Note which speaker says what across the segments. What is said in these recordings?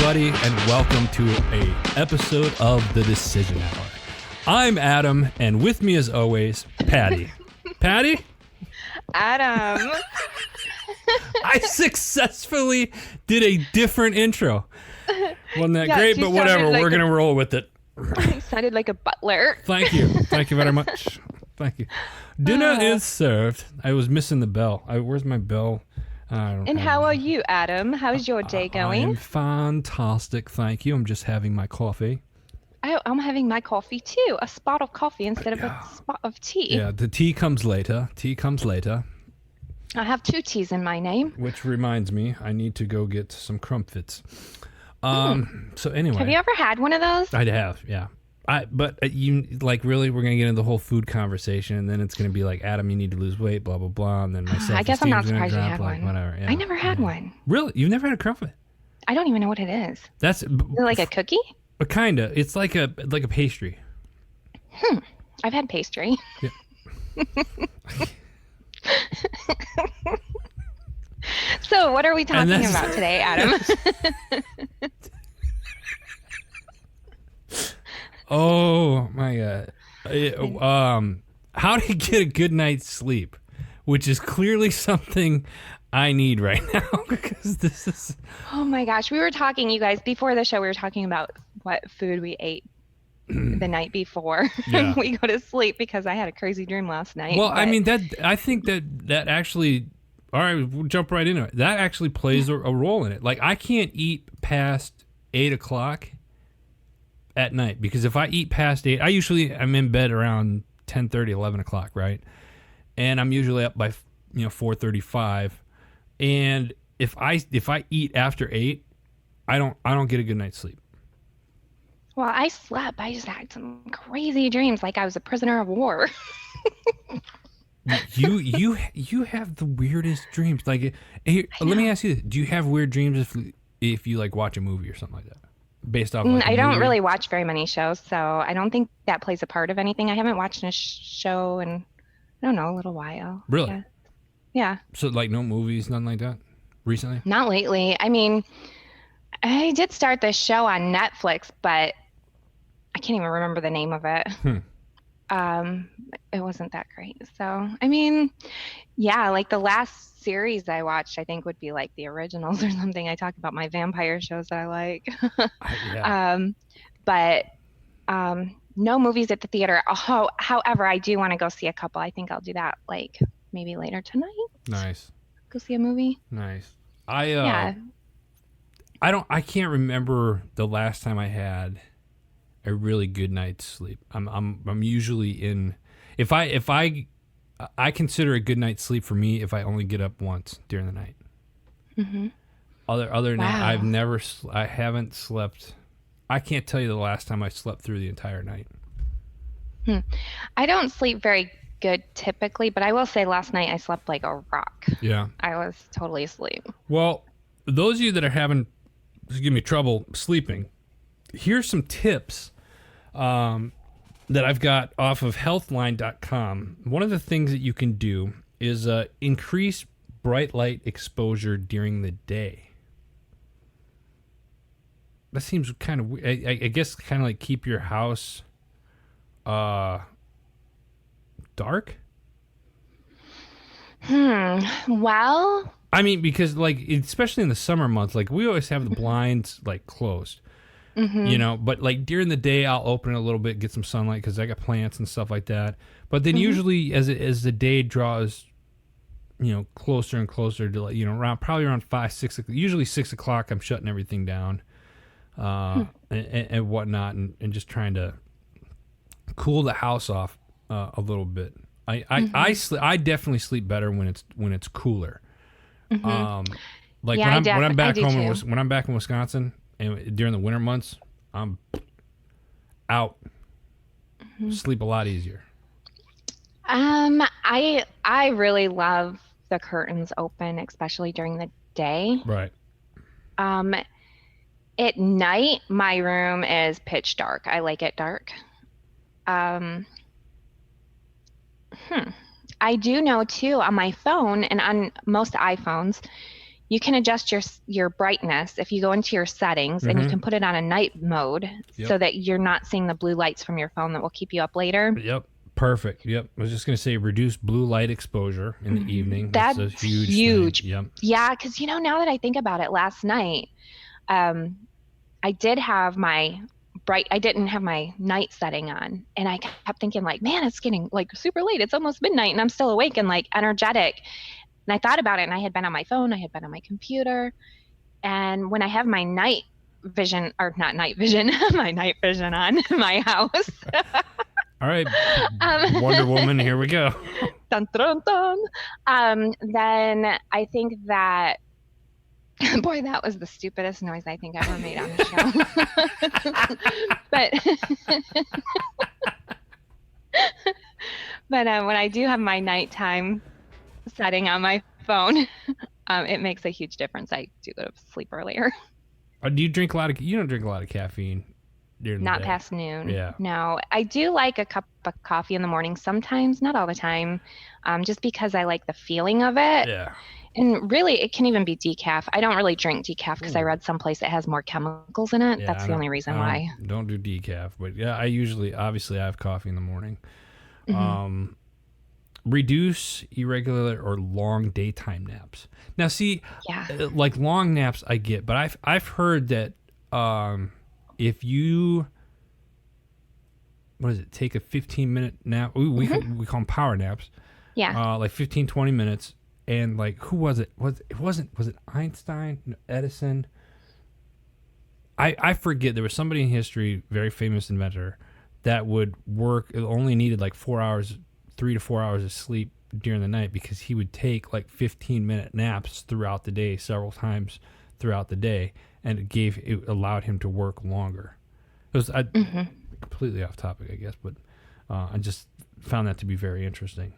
Speaker 1: everybody, and welcome to a episode of The Decision Hour. I'm Adam, and with me as always, Patty. Patty?
Speaker 2: Adam.
Speaker 1: I successfully did a different intro. Wasn't that
Speaker 2: Yes,
Speaker 1: great,
Speaker 2: you
Speaker 1: but whatever,
Speaker 2: sounded
Speaker 1: we're
Speaker 2: like
Speaker 1: going to roll with it.
Speaker 2: You sounded like a butler.
Speaker 1: Thank you. Thank you very much. Thank you. Dinner is served. I was missing the bell. Where's my bell?
Speaker 2: And how are you, Adam? How's your day going?
Speaker 1: I'm fantastic, thank you. I'm just having my coffee.
Speaker 2: Oh, I'm having my coffee too. A spot of coffee instead of a spot of tea.
Speaker 1: Yeah, the tea comes later.
Speaker 2: I have 2 T's in my name.
Speaker 1: Which reminds me, I need to go get some crumpets. So anyway.
Speaker 2: Have you ever had one of those?
Speaker 1: I'd have, yeah. But you like really, we're gonna get into the whole food conversation, and then it's gonna be like, Adam, you need to lose weight, blah blah blah, and then myself.
Speaker 2: I guess I'm not surprised you
Speaker 1: drop,
Speaker 2: had
Speaker 1: like,
Speaker 2: one.
Speaker 1: Whatever. Yeah.
Speaker 2: I never had one.
Speaker 1: Really, you've never had a crumpet?
Speaker 2: I don't even know what it is.
Speaker 1: That's
Speaker 2: Is it like a cookie?
Speaker 1: Kinda. It's like a pastry.
Speaker 2: I've had pastry.
Speaker 1: Yeah.
Speaker 2: So what are we talking about today, Adam?
Speaker 1: Oh my god. How to get a good night's sleep, which is clearly something I need right now because this is.
Speaker 2: Oh my gosh, we were talking, you guys, before the show. We were talking about what food we ate the night before we go to sleep because I had a crazy dream last night.
Speaker 1: Well, I mean I think that actually. All right, we'll jump right into it. That actually plays a role in it. Like, I can't eat past 8 o'clock at night because if I eat past 8, I'm in bed around 10:30, 11 o'clock, right? And I'm usually up by 4:35. And if I eat after 8, I don't get a good night's sleep.
Speaker 2: Well, I slept. I just had some crazy dreams, like I was a prisoner of war.
Speaker 1: You have the weirdest dreams. Like, let me ask you this: do you have weird dreams if you like watch a movie or something like that, based off? Like,
Speaker 2: I don't really watch very many shows, so I don't think that plays a part of anything. I haven't watched a show in I don't know, a little while.
Speaker 1: Really?
Speaker 2: Yeah.
Speaker 1: So like no movies, nothing like that, recently?
Speaker 2: Not lately. I mean, I did start this show on Netflix, but I can't even remember the name of it. It wasn't that great. So, I mean, yeah, like the last series I watched, I think would be like the originals or something. I talk about my vampire shows that I like. But no movies at the theater. However, I do want to go see a couple. I think I'll do that like maybe later tonight.
Speaker 1: Nice.
Speaker 2: Go see a movie.
Speaker 1: Nice. I can't remember the last time I had a really good night's sleep. I'm usually in. If I consider a good night's sleep for me if I only get up once during the night.
Speaker 2: Mm-hmm.
Speaker 1: Other than that, I haven't slept. I can't tell you the last time I slept through the entire night.
Speaker 2: I don't sleep very good typically, but I will say last night I slept like a rock. Yeah. I was totally asleep.
Speaker 1: Well, those of you that are having trouble sleeping, here's some tips that I've got off of healthline.com. One of the things that you can do is increase bright light exposure during the day. That seems kind of weird. I guess kind of like keep your house dark.
Speaker 2: Well,
Speaker 1: I mean, because like especially in the summer months, like we always have the blinds like closed. Mm-hmm. But like during the day, I'll open it a little bit, get some sunlight because I got plants and stuff like that. But then usually, as the day draws, closer and closer to around 5, 6, usually 6 o'clock, I'm shutting everything down, and whatnot, and just trying to cool the house off a little bit. I definitely sleep better when it's cooler. Mm-hmm. Like when I'm back home when I'm back in Wisconsin. And during the winter months, I'm out. Mm-hmm. Sleep a lot easier.
Speaker 2: I really love the curtains open, especially during the day.
Speaker 1: Right.
Speaker 2: At night, my room is pitch dark. I like it dark. I do know too on my phone and on most iPhones, you can adjust your brightness if you go into your settings, and you
Speaker 1: Mm-hmm.
Speaker 2: can put it on a night mode
Speaker 1: Yep.
Speaker 2: so that you're not seeing the blue lights from your phone that will keep you up later.
Speaker 1: Yep. Perfect. Yep. I was just gonna say reduce blue light exposure in the evening. That's a
Speaker 2: That's
Speaker 1: huge thing.
Speaker 2: huge.
Speaker 1: Yep.
Speaker 2: Yeah, because now that I think about it, last night, um, I did have I didn't have my night setting on. And I kept thinking like, man, it's getting like super late. It's almost midnight and I'm still awake and like energetic. And I thought about it and I had been on my phone, I had been on my computer. And when I have my night vision, or not night vision, my night vision on in my house,
Speaker 1: All right.
Speaker 2: um,
Speaker 1: Wonder Woman. Here we go.
Speaker 2: dun, dun, dun, then I think that, boy, that was the stupidest noise I think I ever made on the show. But when I do have my nighttime setting on my phone, it makes a huge difference. I do go to sleep earlier.
Speaker 1: Do you drink a lot of? You don't drink a lot of caffeine during the
Speaker 2: Not
Speaker 1: day.
Speaker 2: past noon.
Speaker 1: Yeah.
Speaker 2: No, I do like a cup of coffee in the morning sometimes, not all the time, just because I like the feeling of it.
Speaker 1: Yeah.
Speaker 2: And really, it can even be decaf. I don't really drink decaf because I
Speaker 1: Ooh.
Speaker 2: read someplace it has more chemicals in it.
Speaker 1: Yeah.
Speaker 2: That's the only reason why.
Speaker 1: Don't do decaf, but yeah, obviously I have coffee in the morning.
Speaker 2: Hmm.
Speaker 1: Reduce irregular or long daytime naps. Now, see,
Speaker 2: Yeah.
Speaker 1: like long naps, I get, but I've heard that if you what is it? Take a 15-minute nap. We call them power naps.
Speaker 2: Yeah.
Speaker 1: Like 15, 20 minutes. And like, who was it? Was it Einstein? No, Edison? I forget. There was somebody in history, very famous inventor, that would work. It only needed like 4 hours, 3 to 4 hours of sleep during the night because he would take like 15-minute naps throughout the day, several times throughout the day, and it allowed him to work longer. It was completely off topic, I guess, but I just found that to be very interesting.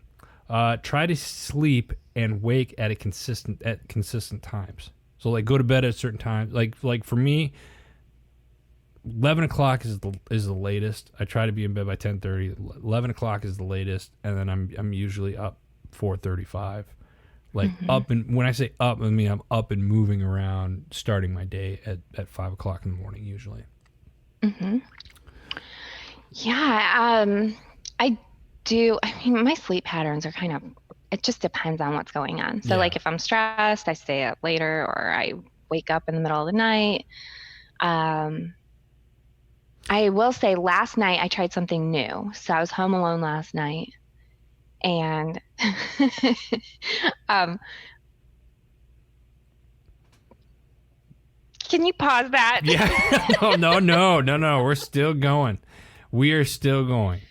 Speaker 1: Try to sleep and wake at consistent times. So like go to bed at a certain time. Like for me, 11 o'clock is the latest. I try to be in bed by 10:30. 11 o'clock is the latest, and then I'm usually up 4:35. Like up, and when I say up, I mean I'm up and moving around, starting my day at 5 o'clock in the morning usually.
Speaker 2: Hmm. Yeah. I do. I mean, my sleep patterns are it just depends on what's going on. So,
Speaker 1: Yeah.
Speaker 2: like, if I'm stressed, I stay up later or I wake up in the middle of the night. Um, I will say last night I tried something new. So, I was home alone last night and um, can you pause that?
Speaker 1: Yeah. No. We're still going. We are still going.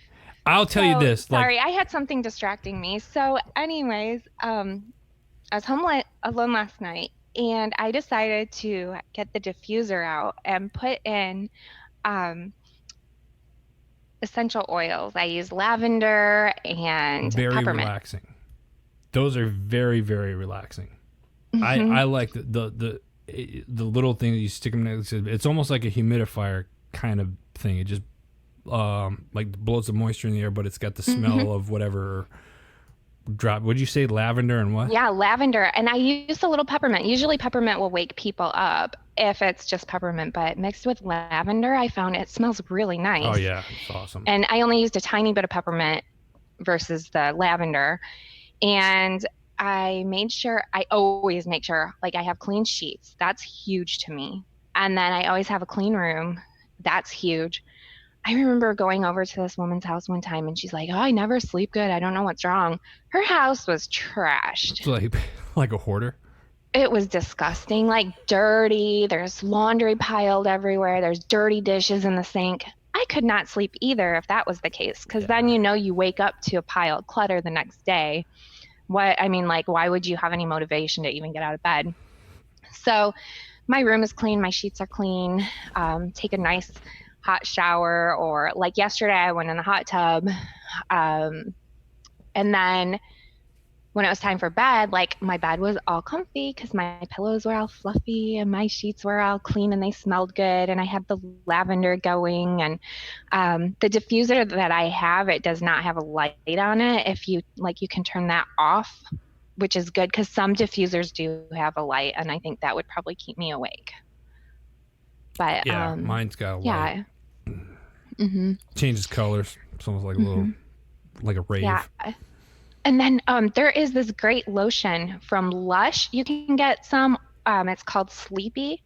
Speaker 1: I'll tell you this.
Speaker 2: Sorry, I had something distracting me. So, anyways, I was alone last night, and I decided to get the diffuser out and put in um, essential oils. I use lavender and
Speaker 1: Very
Speaker 2: peppermint.
Speaker 1: relaxing. Those are very, very relaxing.
Speaker 2: Hmm.
Speaker 1: I like the little thing that you stick them next to. It's almost like a humidifier kind of thing. It just like blows the moisture in the air, but it's got the smell of whatever drop. Would you say lavender and what?
Speaker 2: Yeah, lavender. And I use a little peppermint. Usually peppermint will wake people up if it's just peppermint, but mixed with lavender, I found it smells really
Speaker 1: Oh
Speaker 2: nice.
Speaker 1: yeah, it's awesome.
Speaker 2: And I only used a tiny bit of peppermint versus the lavender. And I always make sure like I have clean sheets. That's huge to me. And then I always have a clean room. That's huge. I remember going over to this woman's house one time and she's like, "Oh, I never sleep good. I don't know what's wrong." Her house was trashed.
Speaker 1: It's like like a hoarder.
Speaker 2: It was disgusting, like dirty. There's laundry piled everywhere. There's dirty dishes in the sink. I could not sleep either if that was the case, because then
Speaker 1: Yeah.
Speaker 2: you wake up to a pile of clutter the next day. I mean, like, why would you have any motivation to even get out of bed? So my room is clean, my sheets are clean. Take a nice hot shower, or like yesterday, I went in the hot tub. Um, and then when it was time for bed, like my bed was all comfy because my pillows were all fluffy and my sheets were all clean and they smelled good. And I had the lavender going. And the diffuser that I have, it does not have a light on it. If you like, you can turn that off. which is good because some diffusers do have a light, and I think that would probably keep me awake. But
Speaker 1: Yeah, mine's got a light.
Speaker 2: yeah. Hmm.
Speaker 1: Changes colors. It's almost like a little,
Speaker 2: Hmm.
Speaker 1: like a
Speaker 2: Yeah.
Speaker 1: rave.
Speaker 2: And then there is this great lotion from Lush. You can get some. It's called Sleepy,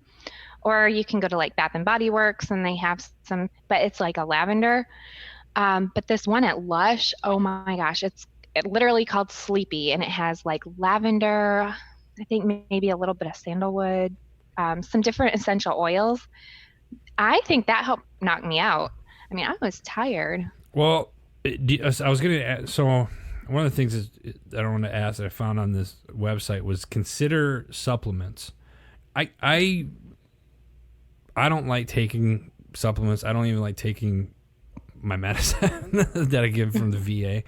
Speaker 2: or you can go to like Bath and Body Works, and they have some, but it's like a lavender. But this one at Lush, oh my gosh, it literally called Sleepy, and it has like lavender, I think maybe a little bit of sandalwood, some different essential oils. I think that helped knock me out. I mean, I was tired.
Speaker 1: Well, I was going to add, so one of the things that I want to ask that I found on this website was consider supplements. I don't like taking supplements. I don't even like taking my medicine that I get from the VA.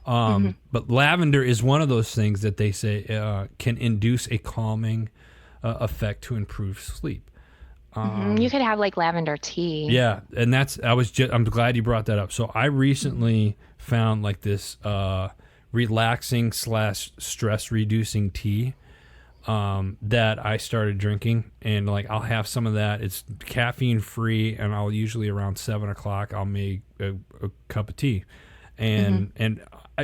Speaker 2: Hmm.
Speaker 1: But lavender is one of those things that they say can induce a calming effect to improve sleep.
Speaker 2: You could have like lavender tea.
Speaker 1: Yeah, and I'm glad you brought that up. So I recently found like this relaxing / stress reducing tea that I started drinking, and like I'll have some of that. It's caffeine free, and I'll usually around 7 o'clock I'll make a cup of tea, and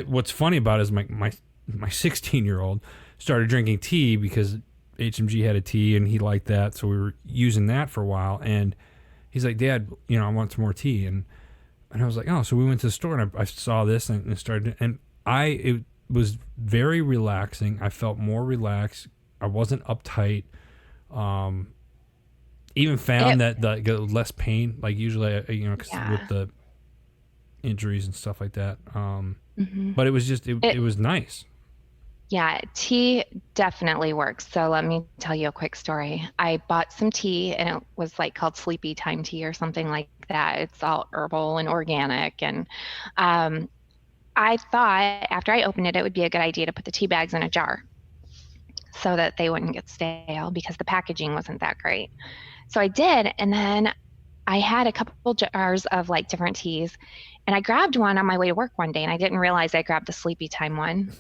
Speaker 1: what's funny about it is my 16-year-old started drinking tea because HMG had a tea and he liked that, so we were using that for a while, and he's like, Dad, I want some more tea, and I was like, oh, so we went to the store and I saw this and started, and it was very relaxing. I felt more relaxed. I wasn't uptight. Even found that less pain, like usually, cause with the injuries and stuff like that. But it was just, it was nice.
Speaker 2: Yeah, tea definitely works. So let me tell you a quick story. I bought some tea and it was like called Sleepy Time tea or something like that. It's all herbal and organic. And um, I thought after I opened it, it would be a good idea to put the tea bags in a jar so that they wouldn't get stale because the packaging wasn't that great. So I did. And then I had a couple jars of like different teas. And I grabbed one on my way to work one day and I didn't realize I grabbed the Sleepy Time one.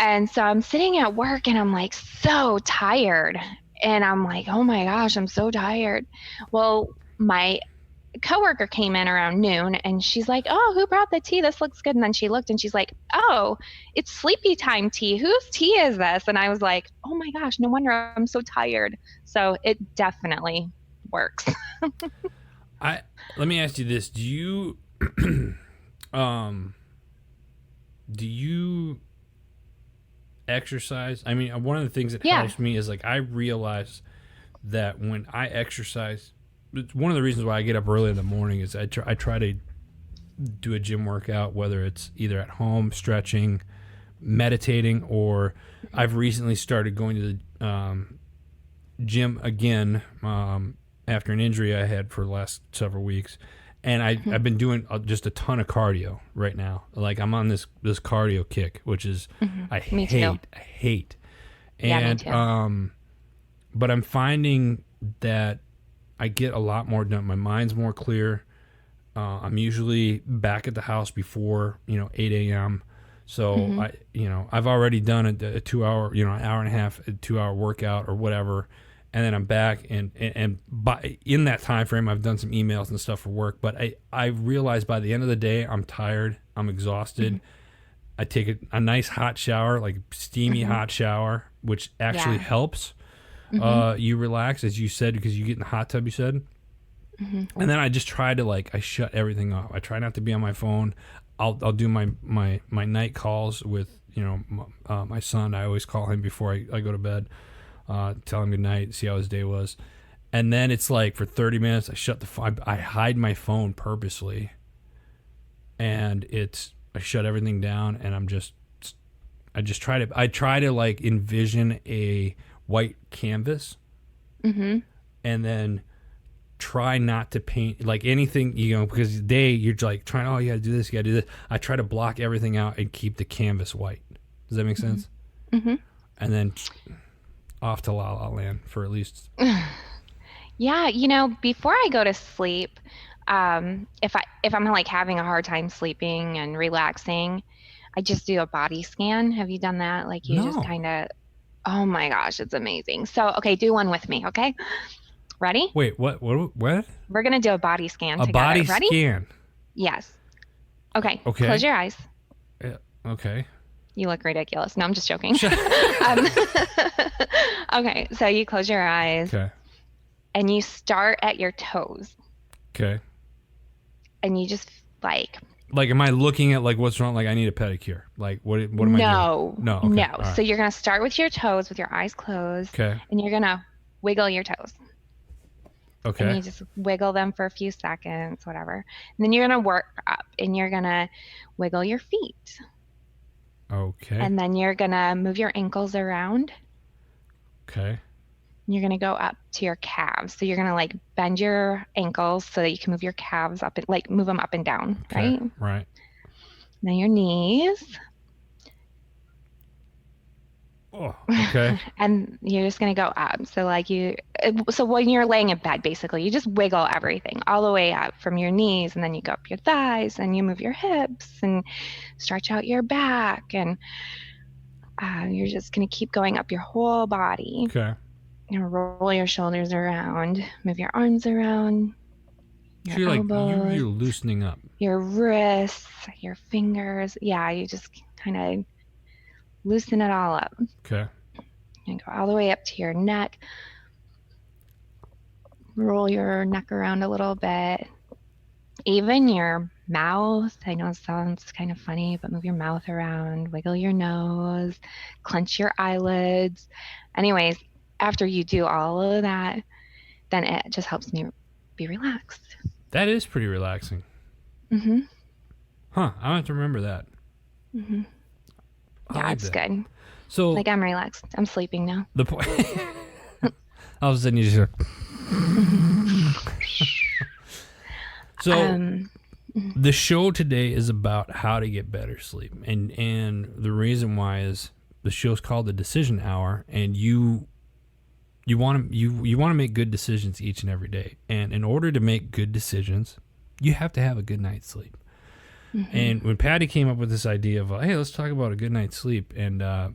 Speaker 2: And so I'm sitting at work and I'm like so tired. And I'm like, oh my gosh, I'm so tired. Well, my coworker came in around noon and she's like, oh, who brought the tea? This looks good. And then she looked and she's like, oh, it's Sleepy Time tea. Whose tea is this? And I was like, oh my gosh, no wonder I'm so tired. So it definitely works.
Speaker 1: Let me ask you this. Do you do you exercise? I mean, one of the things that helps me is like I realize that when I exercise, it's one of the reasons why I get up early in the morning is I try to do a gym workout, whether it's either at home stretching, meditating, or I've recently started going to the gym again after an injury I had for the last several weeks. And I've been doing just a ton of cardio right now. Like I'm on this cardio kick, which is I hate. And
Speaker 2: yeah, me too.
Speaker 1: but I'm finding that I get a lot more done. My mind's more clear. I'm usually back at the house before 8 a.m. So I've already done a 2 hour, an hour and a half, a 2 hour workout or whatever. And then I'm back, and in that time frame, I've done some emails and stuff for work. But I realized by the end of the day, I'm tired, I'm exhausted. I take a nice hot shower, like steamy hot shower, which actually helps you relax, as you said, because you get in the hot tub. You said, and then I just try to I shut everything off. I try not to be on my phone. I'll do my night calls with my son. I always call him before I go to bed. Tell him good night, see how his day was. And then it's like for 30 minutes, I shut the phone. I hide my phone purposely. And I shut everything down and I try to like envision a white canvas. And then try not to paint like anything, because you're like trying, oh, you gotta do this, you gotta do this. I try to block everything out and keep the canvas white. Does that make sense? And then off to La La Land for at least.
Speaker 2: Yeah, before I go to sleep, if I'm like having a hard time sleeping and relaxing, I just do a body scan. Have you done that? Like you just
Speaker 1: No.
Speaker 2: kind of, oh my gosh, it's amazing. So, okay, do one with me, okay? Ready?
Speaker 1: Wait, what? What?
Speaker 2: We're gonna do a body scan
Speaker 1: A
Speaker 2: together.
Speaker 1: body
Speaker 2: Ready?
Speaker 1: scan.
Speaker 2: Yes. Okay, close
Speaker 1: Okay.
Speaker 2: your eyes.
Speaker 1: Okay.
Speaker 2: You look ridiculous. No, I'm just joking. Um, okay, so you close your eyes
Speaker 1: Okay.
Speaker 2: and you start at your toes
Speaker 1: Okay.
Speaker 2: and you just
Speaker 1: Like, am I looking at like what's wrong? Like, I need a pedicure. Like, what am I doing?
Speaker 2: no,
Speaker 1: No. Okay.
Speaker 2: no.
Speaker 1: All right.
Speaker 2: So you're gonna start with your toes with your eyes closed
Speaker 1: Okay.
Speaker 2: and you're gonna wiggle your toes. And
Speaker 1: Okay.
Speaker 2: you just wiggle them for a few seconds, whatever. And then you're gonna work up and you're gonna wiggle your feet.
Speaker 1: Okay.
Speaker 2: And then you're gonna move your ankles around.
Speaker 1: Okay.
Speaker 2: You're gonna go up to your calves. So you're gonna like bend your ankles so that you can move your calves up and like move them up and down,
Speaker 1: Okay.
Speaker 2: right?
Speaker 1: Right.
Speaker 2: Then your knees.
Speaker 1: Oh. Okay.
Speaker 2: And you're just gonna go up. So so when you're laying in bed, basically, you just wiggle everything all the way up from your knees, and then you go up your thighs, and you move your hips and stretch out your back, and you're just gonna keep going up your whole body.
Speaker 1: Okay.
Speaker 2: You know, roll your shoulders around, move your arms around,
Speaker 1: So
Speaker 2: your
Speaker 1: you're
Speaker 2: elbows,
Speaker 1: you're loosening up.
Speaker 2: your wrists, your fingers. Yeah, you just kind of loosen it all up.
Speaker 1: Okay.
Speaker 2: And go all the way up to your neck. Roll your neck around a little bit. Even your mouth. I know it sounds kind of funny, but move your mouth around, wiggle your nose, clench your eyelids. Anyways, after you do all of that, then it just helps me be relaxed.
Speaker 1: That is pretty relaxing.
Speaker 2: Mm-hmm.
Speaker 1: Huh. I have to remember that.
Speaker 2: Mm-hmm.
Speaker 1: I
Speaker 2: Yeah,
Speaker 1: like
Speaker 2: it's
Speaker 1: that.
Speaker 2: good.
Speaker 1: So
Speaker 2: Like I'm relaxed. I'm sleeping now.
Speaker 1: the point. All of a sudden you just. So the show today is about how to get better sleep, and the reason why is the show's called the Decision Hour, and you want to make good decisions each and every day, and in order to make good decisions, you have to have a good night's sleep.
Speaker 2: Mm-hmm.
Speaker 1: And when Patty came up with this idea of, hey, let's talk about a good night's sleep, and I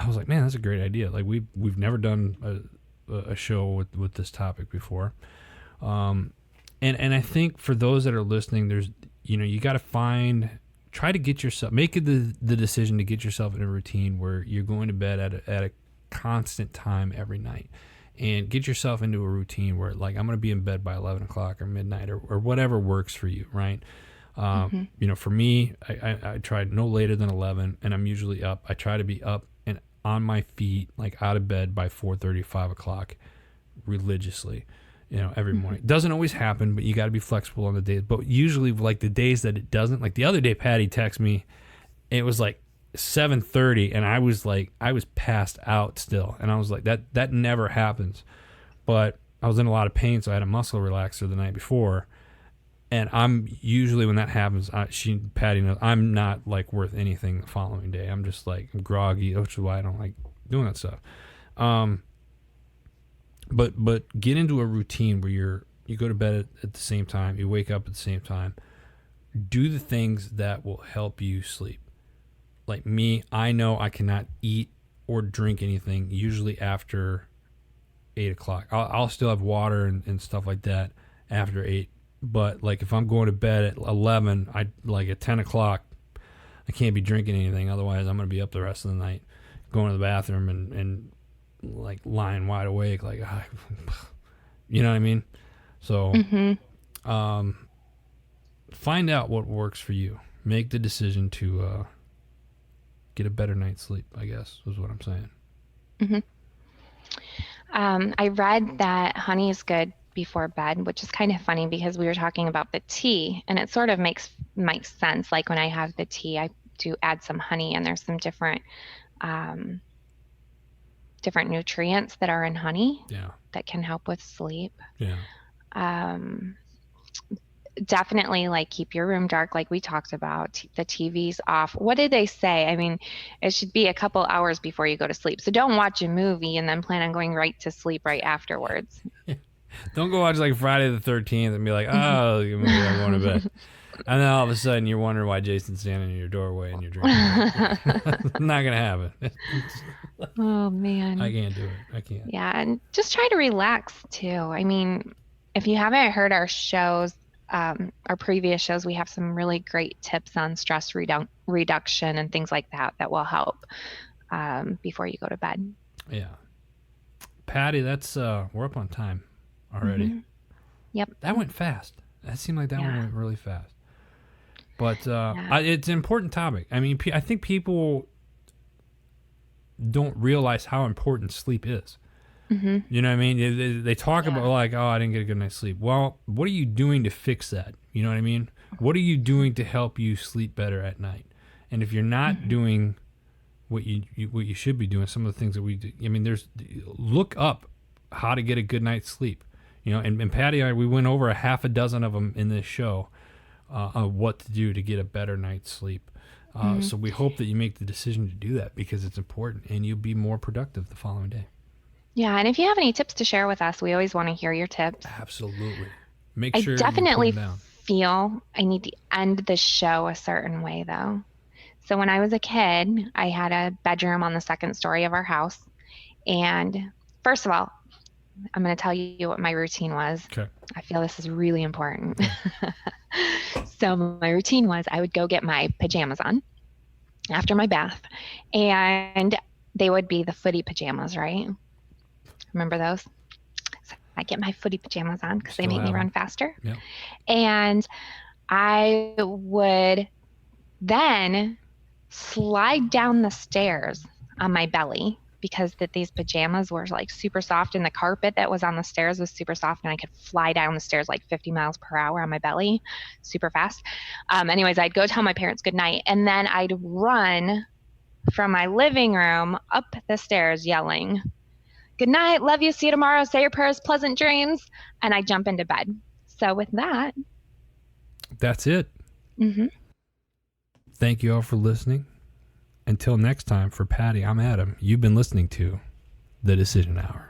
Speaker 1: was like, man, that's a great idea. Like we've never done a show with this topic before, and I think for those that are listening, there's you got to try to get yourself make it the decision to get yourself in a routine where you're going to bed at a constant time every night, and get yourself into a routine where like I'm going to be in bed by 11 o'clock or midnight or whatever works for you, right? For me, I try no later than 11, and I'm usually up. I try to be up and on my feet, like out of bed by 4:30, 5 o'clock, religiously, every morning. It doesn't always happen, but you got to be flexible on the days. But usually, like the days that it doesn't, like the other day, Patty texted me, it was like 7:30, and I was passed out still, and I was like, that never happens. But I was in a lot of pain, so I had a muscle relaxer the night before. And I'm usually when that happens, Patty knows I'm not like worth anything the following day. I'm just like I'm groggy, which is why I don't like doing that stuff. But get into a routine where you go to bed at the same time, you wake up at the same time. Do the things that will help you sleep. Like me, I know I cannot eat or drink anything usually after 8 o'clock. I'll still have water and stuff like that after 8. But like if I'm going to bed at 11, at 10 o'clock, I can't be drinking anything. Otherwise, I'm going to be up the rest of the night, going to the bathroom and like lying wide awake. Like, you know what I mean? So, find out what works for you. Make the decision to get a better night's sleep, I guess, is what I'm saying.
Speaker 2: I read that honey is good before bed, which is kind of funny because we were talking about the tea, and it sort of makes sense. Like when I have the tea, I do add some honey, and there's some different nutrients that are in honey that can help with sleep. Definitely like keep your room dark, like we talked about, the TV's off. What did they say? I mean, it should be a couple hours before you go to sleep. So don't watch a movie and then plan on going right to sleep right afterwards.
Speaker 1: Don't go watch like Friday the 13th and be like, oh, I'm going to bed. And then all of a sudden you're wondering why Jason's standing in your doorway and you're drinking. Not going to happen.
Speaker 2: Oh, man.
Speaker 1: I can't do it. I can't.
Speaker 2: Yeah, and just try to relax too. I mean, if you haven't heard our shows, our previous shows, we have some really great tips on stress reduction and things like that that will help before you go to bed.
Speaker 1: Yeah. Patty, that's we're up on time already.
Speaker 2: Mm-hmm. Yep.
Speaker 1: That went fast. That seemed like that one went really fast. But it's an important topic. I mean, I think people don't realize how important sleep is.
Speaker 2: Mm-hmm.
Speaker 1: You know what I mean? They talk about like, oh, I didn't get a good night's sleep. Well, what are you doing to fix that? You know what I mean? What are you doing to help you sleep better at night? And if you're not doing what you should be doing, some of the things that we do, I mean, look up how to get a good night's sleep. You know, and Patty and I, we went over a half a dozen of them in this show on what to do to get a better night's sleep. So we hope that you make the decision to do that because it's important and you'll be more productive the following day.
Speaker 2: Yeah, and if you have any tips to share with us, we always want to hear your tips.
Speaker 1: Absolutely. Make sure
Speaker 2: I definitely
Speaker 1: you put them down.
Speaker 2: feel I need to end the show a certain way, though. So when I was a kid, I had a bedroom on the second story of our house. And first of all, I'm going to tell you what my routine was.
Speaker 1: Okay.
Speaker 2: I feel this is really important. So my routine was I would go get my pajamas on after my bath, and they would be the footy pajamas, right? Remember those? So I get my footy pajamas on because they make me run faster.
Speaker 1: Yeah.
Speaker 2: And I would then slide down the stairs on my belly because these pajamas were like super soft and the carpet that was on the stairs was super soft and I could fly down the stairs like 50 miles per hour on my belly super fast. Anyways, I'd go tell my parents good night and then I'd run from my living room up the stairs yelling, "Good night, love you, see you tomorrow, say your prayers, pleasant dreams," and I jump into bed. So with that,
Speaker 1: that's it.
Speaker 2: Mm-hmm.
Speaker 1: Thank you all for listening. Until next time, for Patty, I'm Adam. You've been listening to The Decision Hour.